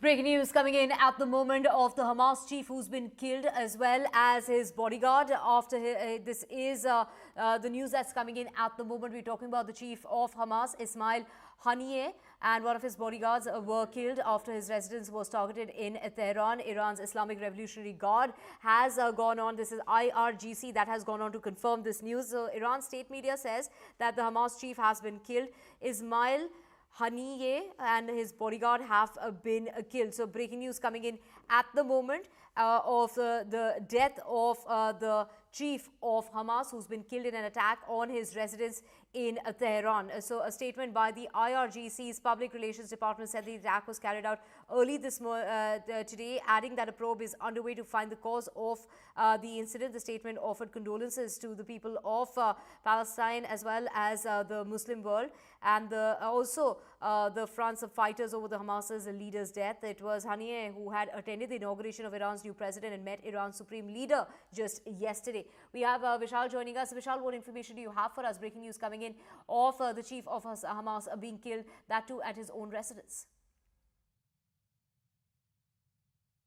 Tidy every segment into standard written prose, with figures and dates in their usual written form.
Breaking news coming in at the moment of the Hamas chief who's been killed, as well as his bodyguard. This is the news that's coming in at the moment. We're talking about the chief of Hamas, Ismail Haniyeh, and one of his bodyguards were killed after his residence was targeted in Tehran. Iran's Islamic Revolutionary Guard has gone on. This is IRGC that has gone on to confirm this news. So Iran state media says that the Hamas chief has been killed. Ismail Haniyeh and his bodyguard have been killed. So breaking news coming in at the moment of the death of the chief of Hamas, who's been killed in an attack on his residence in Tehran. So a statement by the IRGC's Public Relations Department said the attack was carried out early today, adding that a probe is underway to find the cause of the incident. The statement offered condolences to the people of Palestine as well as the Muslim world, and also the fronts of fighters over the Hamas's leader's death. It was Haniyeh who had attended the inauguration of Iran's new president and met Iran's supreme leader just yesterday. We have Vishal joining us. Vishal, what information do you have for us? Breaking news coming in of the chief of Hamas being killed, that too at his own residence.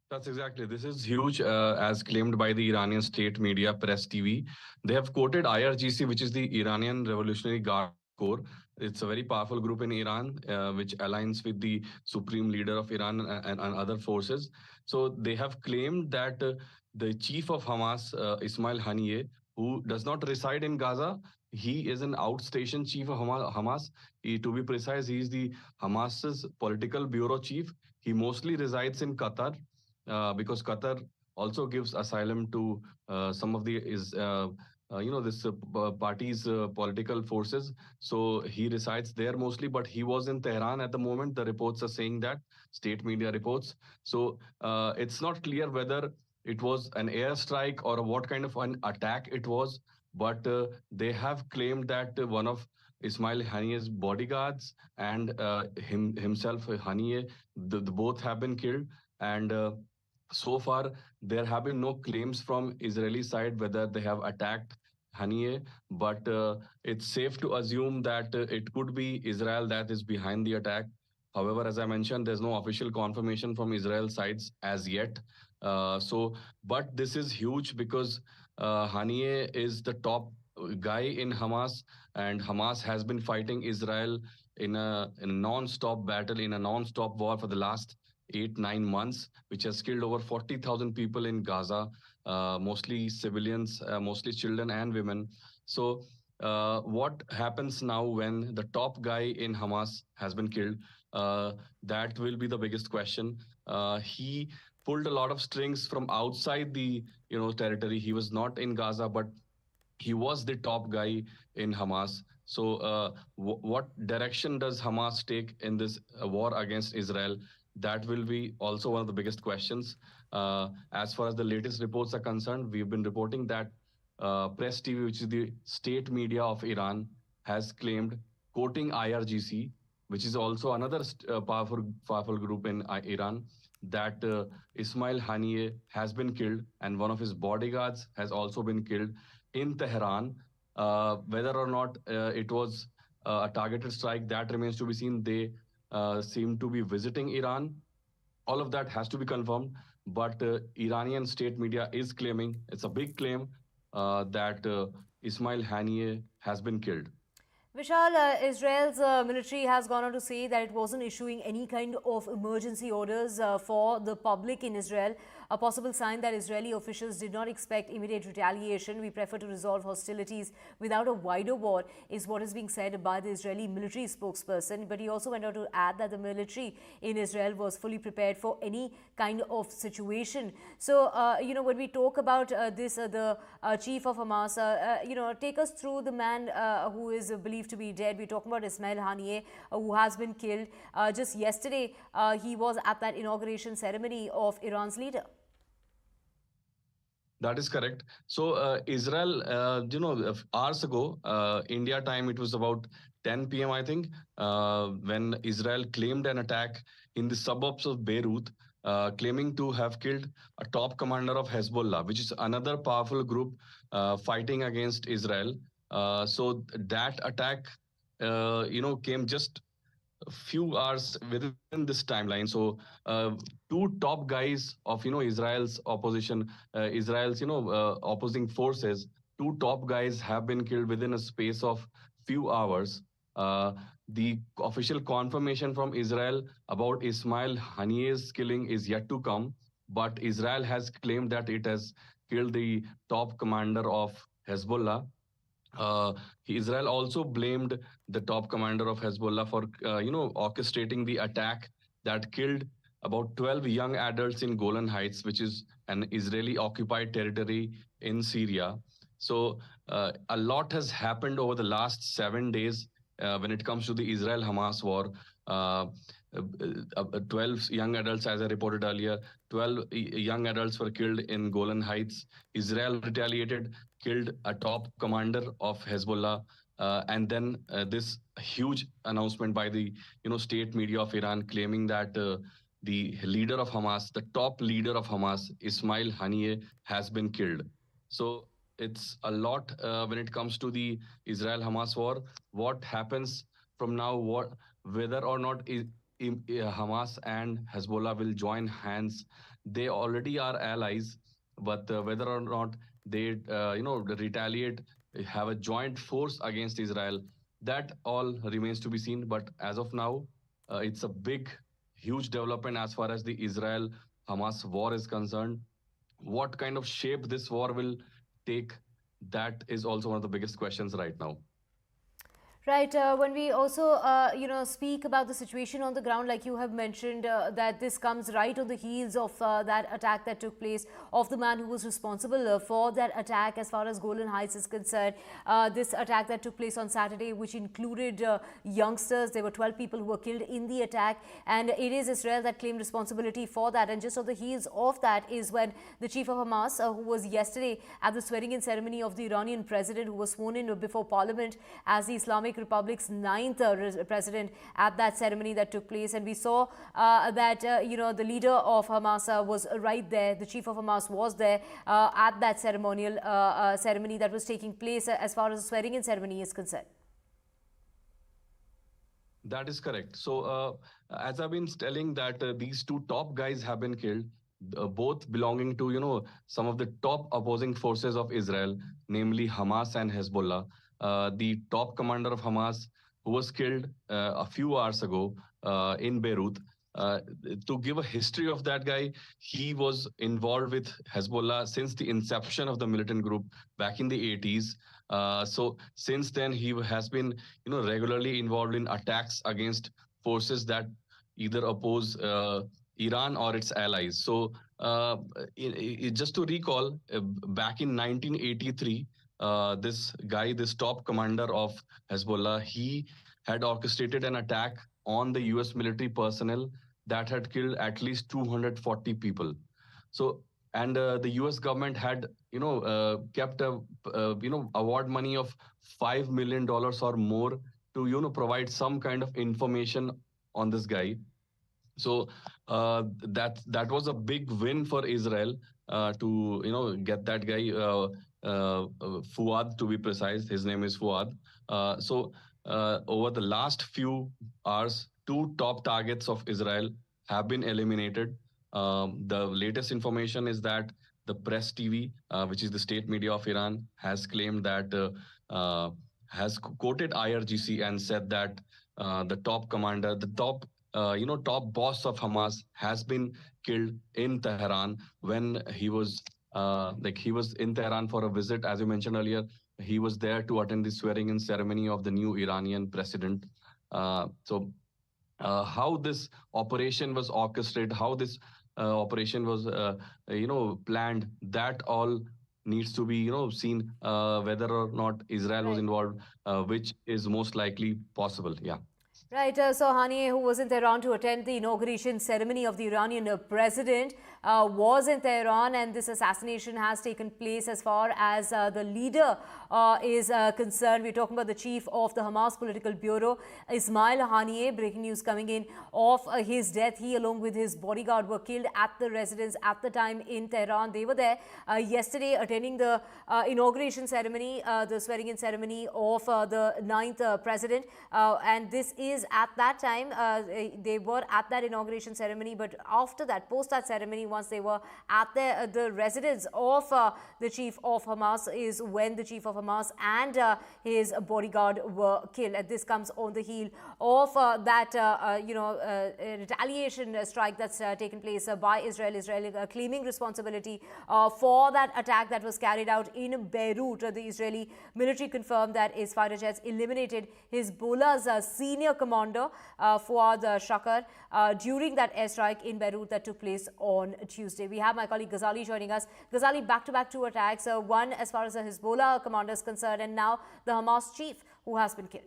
That's exactly. This is huge, as claimed by the Iranian state media, Press TV. They have quoted IRGC, which is the Iranian Revolutionary Guard Corps. It's a very powerful group in Iran, which aligns with the supreme leader of Iran and other forces. So they have claimed that the chief of Hamas, Ismail Haniyeh, who does not reside in Gaza, he is an outstation chief of Hamas. To be precise, he is the Hamas's political bureau chief. He mostly resides in Qatar. Because Qatar also gives asylum to some of the party's political forces. So he resides there mostly, but he was in Tehran at the moment. The reports are saying that, state media reports. So it's not clear whether it was an airstrike or what kind of an attack it was, but they have claimed that one of Ismail Haniyeh's bodyguards and himself, Haniyeh, the both have been killed. And so far, there have been no claims from Israeli side whether they have attacked Haniyeh, but it's safe to assume that it could be Israel that is behind the attack. However, as I mentioned, there's no official confirmation from Israel sides as yet. But this is huge because Haniyeh is the top guy in Hamas, and Hamas has been fighting Israel in a non-stop battle, in a non-stop war for the last 8-9 months, which has killed over 40,000 people in Gaza, mostly civilians, mostly children and women. So what happens now when the top guy in Hamas has been killed? That will be the biggest question. He pulled a lot of strings from outside the territory. He was not in Gaza, but he was the top guy in Hamas. So what direction does Hamas take in this war against Israel? That will be also one of the biggest questions. As far as the latest reports are concerned, we've been reporting that Press TV, which is the state media of Iran, has claimed, quoting IRGC, which is also another powerful group in Iran, that Ismail Haniyeh has been killed and one of his bodyguards has also been killed in Tehran. Whether or not it was a targeted strike, that remains to be seen. They seem to be visiting Iran. All of that has to be confirmed. But Iranian state media is claiming, it's a big claim, that Ismail Haniyeh has been killed. Vishal, Israel's military has gone on to say that it wasn't issuing any kind of emergency orders for the public in Israel, a possible sign that Israeli officials did not expect immediate retaliation. We prefer to resolve hostilities without a wider war, is what is being said by the Israeli military spokesperson. But he also went on to add that the military in Israel was fully prepared for any kind of situation. So, when we talk about the chief of Hamas, take us through the man who is believed to be dead. We're talking about Ismail Haniyeh, who has been killed. Just yesterday, he was at that inauguration ceremony of Iran's leader. That is correct. So Israel, hours ago, India time, it was about 10 p.m., I think, when Israel claimed an attack in the suburbs of Beirut, claiming to have killed a top commander of Hezbollah, which is another powerful group fighting against Israel. So that attack, came just few hours within this timeline. So two top guys of Israel's opposition, Israel's opposing forces, two top guys have been killed within a space of few hours. Uh, the official confirmation from Israel about Ismail Haniyeh's killing is yet to come, but Israel has claimed that it has killed the top commander of Hezbollah. uh, Israel also blamed the top commander of Hezbollah for, orchestrating the attack that killed about 12 young adults in Golan Heights, which is an Israeli occupied territory in Syria. So a lot has happened over the last 7 days when it comes to the Israel-Hamas war. Uh, 12 young adults, as I reported earlier, 12 young adults were killed in Golan Heights. Israel retaliated, killed a top commander of Hezbollah, and then this huge announcement by the state media of Iran claiming that the leader of Hamas, the top leader of Hamas, Ismail Haniyeh, has been killed. So it's a lot when it comes to the Israel-Hamas war. What happens from now? Whether or not Hamas and Hezbollah will join hands, they already are allies, but whether or not they retaliate, have a joint force against Israel, that all remains to be seen. But as of now, it's a big, huge development as far as the Israel Hamas war is concerned. What kind of shape this war will take, that is also one of the biggest questions right now. Right. When we also, speak about the situation on the ground, like you have mentioned, that this comes right on the heels of that attack that took place of the man who was responsible for that attack as far as Golan Heights is concerned. This attack that took place on Saturday, which included youngsters. There were 12 people who were killed in the attack, and it is Israel that claimed responsibility for that. And just on the heels of that is when the chief of Hamas, who was yesterday at the swearing-in ceremony of the Iranian president, who was sworn in before Parliament as the Islamic Republic's 9th president at that ceremony that took place. And we saw that the leader of Hamas was right there. The chief of Hamas was there at that ceremonial ceremony that was taking place as far as the swearing-in ceremony is concerned. That is correct. So, as I've been telling that these two top guys have been killed, both belonging to, some of the top opposing forces of Israel, namely Hamas and Hezbollah. The top commander of Hamas, who was killed a few hours ago in Beirut. To give a history of that guy, he was involved with Hezbollah since the inception of the militant group back in the 80s. So since then, he has been, regularly involved in attacks against forces that either oppose Iran or its allies. So just to recall, back in 1983, this guy, this top commander of Hezbollah, he had orchestrated an attack on the US military personnel that had killed at least 240 people. So, and the US government had, kept a, award money of $5 million or more to, provide some kind of information on this guy. So that was a big win for Israel to get that guy Fuad, to be precise. His name is Fuad. So over the last few hours, two top targets of Israel have been eliminated. The latest information is that the Press TV, which is the state media of Iran, has claimed that has quoted IRGC and said that the top commander, the top top boss of Hamas has been killed in Tehran when he was he was in Tehran for a visit. As you mentioned earlier, he was there to attend the swearing-in ceremony of the new Iranian president. So how this operation was orchestrated, how this operation was planned, that all needs to be seen whether or not Israel was involved, which is most likely possible. Yeah. Right, so Haniyeh, who was in Tehran to attend the inauguration ceremony of the Iranian president, was in Tehran, and this assassination has taken place as far as the leader is concerned. We're talking about the chief of the Hamas political bureau, Ismail Haniyeh. Breaking news coming in of his death. He, along with his bodyguard, were killed at the residence at the time in Tehran. They were there yesterday attending the inauguration ceremony, the swearing-in ceremony of the 9th president. And this is at that time, they were at that inauguration ceremony, but after that, post that ceremony, once they were at the residence of the chief of Hamas, is when the chief of Hamas and his bodyguard were killed. And this comes on the heel of that retaliation strike that's taken place by Israel. Israel claiming responsibility for that attack that was carried out in Beirut. The Israeli military confirmed that its fighter jets eliminated Hezbollah's senior commander Fuad Shakar during that airstrike in Beirut that took place on Tuesday. We have my colleague Ghazali joining us. Ghazali, back-to-back two attacks, one as far as the Hezbollah commander is concerned, and now the Hamas chief who has been killed.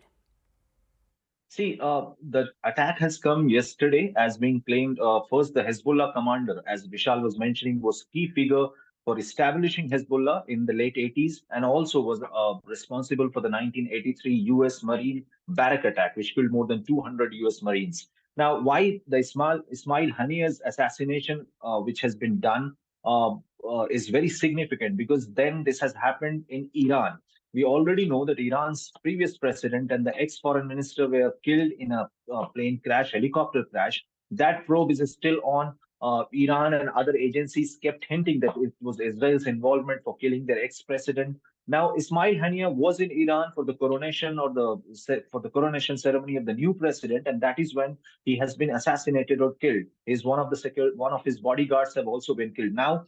See, the attack has come yesterday as being claimed. First, the Hezbollah commander, as Vishal was mentioning, was key figure for establishing Hezbollah in the late 80s and also was responsible for the 1983 U.S. Marine barrack attack, which killed more than 200 U.S. Marines. Now, why the Ismail Haniyeh's assassination, which has been done, is very significant because then this has happened in Iran. We already know that Iran's previous president and the ex-foreign minister were killed in a plane crash, helicopter crash. That probe is still on. Iran and other agencies kept hinting that it was Israel's involvement for killing their ex-president. Now, Ismail Haniyeh was in Iran for the coronation coronation ceremony of the new president, and that is when he has been assassinated or killed. One of his bodyguards have also been killed. Now,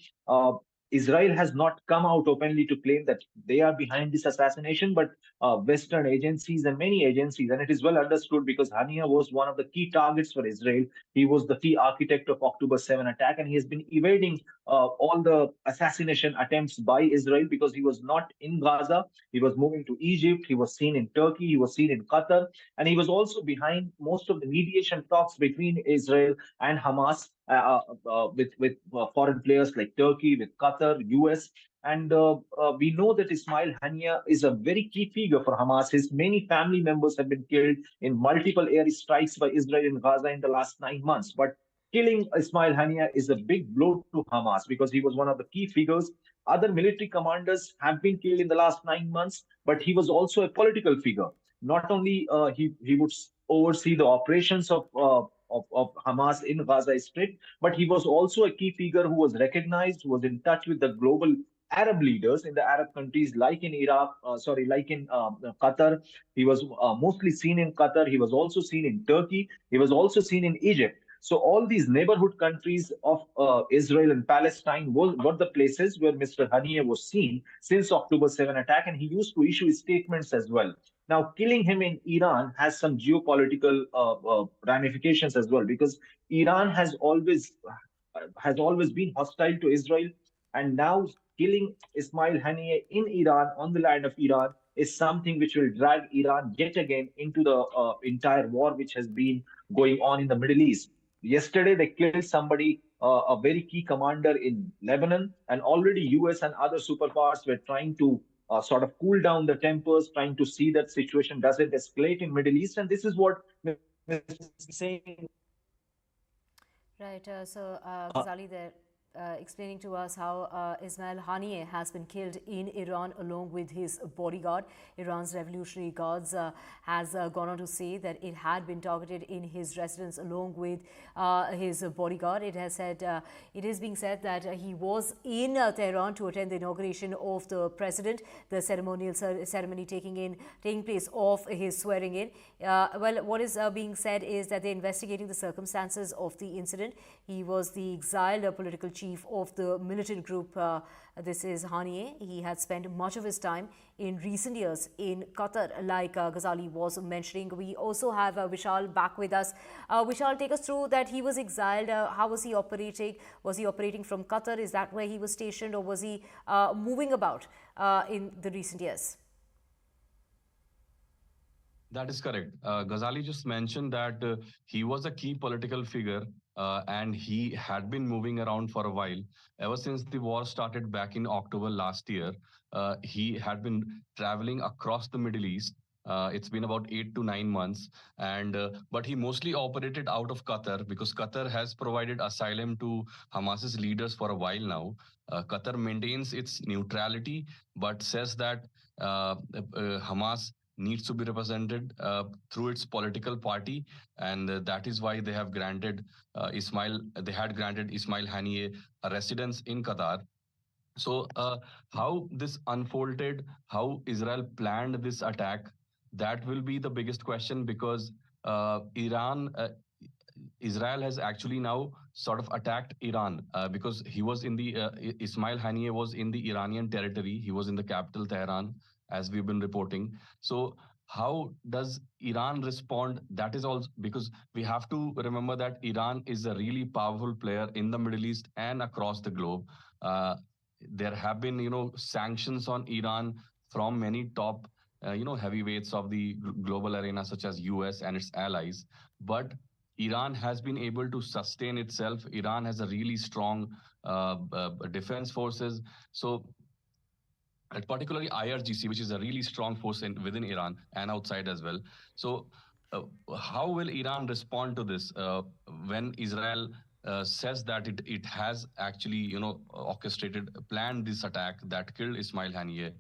Israel has not come out openly to claim that they are behind this assassination, but Western agencies and many agencies, and it is well understood because Haniyeh was one of the key targets for Israel. He was the key architect of October 7 attack, and he has been evading all the assassination attempts by Israel because he was not in Gaza. He was moving to Egypt. He was seen in Turkey. He was seen in Qatar, and he was also behind most of the mediation talks between Israel and Hamas with foreign players like Turkey, with Qatar, US. And we know that Ismail Haniyeh is a very key figure for Hamas. His many family members have been killed in multiple air strikes by Israel in Gaza in the last 9 months. But killing Ismail Haniyeh is a big blow to Hamas because he was one of the key figures. Other military commanders have been killed in the last 9 months, but he was also a political figure. Not only he would oversee the operations of Hamas in Gaza Strip, but he was also a key figure who was recognized, who was in touch with the global Arab leaders in the Arab countries, like in Qatar. He was mostly seen in Qatar. He was also seen in Turkey. He was also seen in Egypt. So all these neighborhood countries of Israel and Palestine were the places where Mr. Haniyeh was seen since October 7 attack, and he used to issue statements as well. Now, killing him in Iran has some geopolitical ramifications as well, because Iran has always been hostile to Israel, and now killing Ismail Haniyeh in Iran, on the land of Iran, is something which will drag Iran yet again into the entire war which has been going on in the Middle East. Yesterday, they killed somebody, a very key commander in Lebanon, and already US and other superpowers were trying to sort of cool down the tempers, trying to see that situation doesn't escalate in Middle East. And this is what Mr. saying. Right. Ghazali there explaining to us how Ismail Haniyeh has been killed in Iran along with his bodyguard. Iran's Revolutionary Guards has gone on to say that it had been targeted in his residence along with his bodyguard. It is being said that he was in Tehran to attend the inauguration of the president, the ceremonial ceremony taking place of his swearing in. Well, what is being said is that they're investigating the circumstances of the incident. He was the exiled political chief of the militant group. This is Haniyeh. He had spent much of his time in recent years in Qatar, like Ghazali was mentioning. We also have Vishal back with us. Vishal, take us through that. He was exiled. How was he operating? Was he operating from Qatar? Is that where he was stationed, or was he moving about in the recent years? That is correct. Ghazali just mentioned that he was a key political figure and he had been moving around for a while. Ever since the war started back in October last year, he had been traveling across the Middle East. It's been about 8 to 9 months, and but he mostly operated out of Qatar because Qatar has provided asylum to Hamas's leaders for a while now. Qatar maintains its neutrality, but says that Hamas needs to be represented through its political party, and that is why they have granted they had granted Ismail Haniyeh a residence in Qatar. So, how this unfolded, how Israel planned this attack, that will be the biggest question because Israel has actually now sort of attacked Iran because he was in the Ismail Haniyeh was in the Iranian territory. He was in the capital Tehran, as we've been reporting. So how does Iran respond? That is also because we have to remember that Iran is a really powerful player in the Middle East and across the globe. There have been, sanctions on Iran from many top, heavyweights of the global arena, such as US and its allies. But Iran has been able to sustain itself. Iran has a really strong defense forces. So, particularly IRGC, which is a really strong force within Iran and outside as well. So, uh, how will Iran respond to this when Israel says that it has actually, orchestrated, planned this attack that killed Ismail Haniyeh?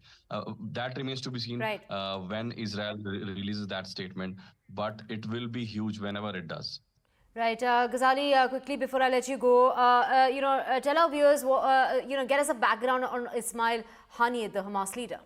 That remains to be seen Right. when Israel releases that statement, but it will be huge whenever it does. Right, Ghazali, quickly before I let you go, tell our viewers, get us a background on Ismail Haniyeh, the Hamas leader.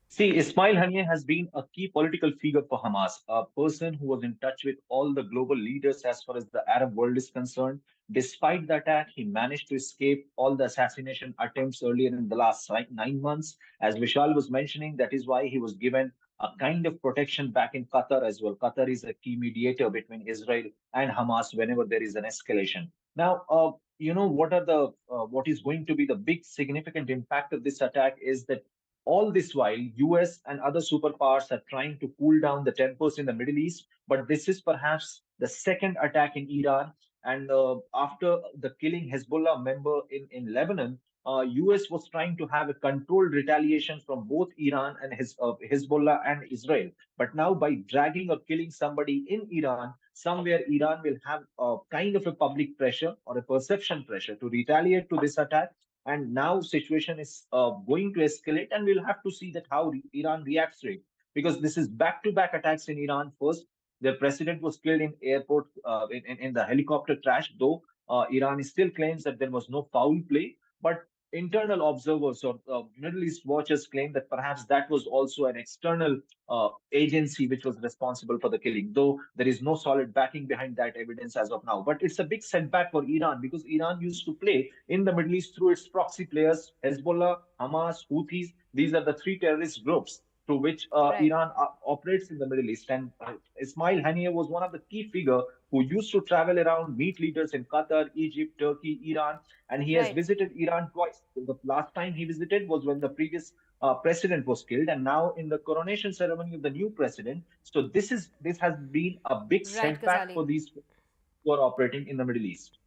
See, Ismail Haniyeh has been a key political figure for Hamas, a person who was in touch with all the global leaders as far as the Arab world is concerned. Despite the attack, he managed to escape all the assassination attempts earlier in the last 9 months. As Vishal was mentioning, that is why he was given a kind of protection back in Qatar as well. Qatar is a key mediator between Israel and Hamas whenever there is an escalation. Now, what is going to be the big significant impact of this attack is that all this while, US and other superpowers are trying to cool down the tempers in the Middle East, but this is perhaps the second attack in Iran. And after the killing Hezbollah member in Lebanon, US was trying to have a controlled retaliation from both Iran and Hezbollah and Israel. But now, by dragging or killing somebody in Iran, somewhere Iran will have a kind of a public pressure or a perception pressure to retaliate to this attack, and now situation is going to escalate, and we'll have to see that how Iran reacts to it, because this is back-to-back attacks in Iran. First, their president was killed in airport in the helicopter crash, though Iran still claims that there was no foul play, but internal observers or Middle East watchers claim that perhaps that was also an external agency which was responsible for the killing, though there is no solid backing behind that evidence as of now. But it's a big setback for Iran, because Iran used to play in the Middle East through its proxy players, Hezbollah, Hamas, Houthis. These are the three terrorist groups through which Right. Iran operates in the Middle East. And Ismail Haniyeh was one of the key figures who used to travel around, meet leaders in Qatar, Egypt, Turkey, Iran, and he has Right. visited Iran twice. The last time he visited was when the previous president was killed, and now in the coronation ceremony of the new president. So this has been a big Right, setback Ghazali. for these who are operating in the Middle East.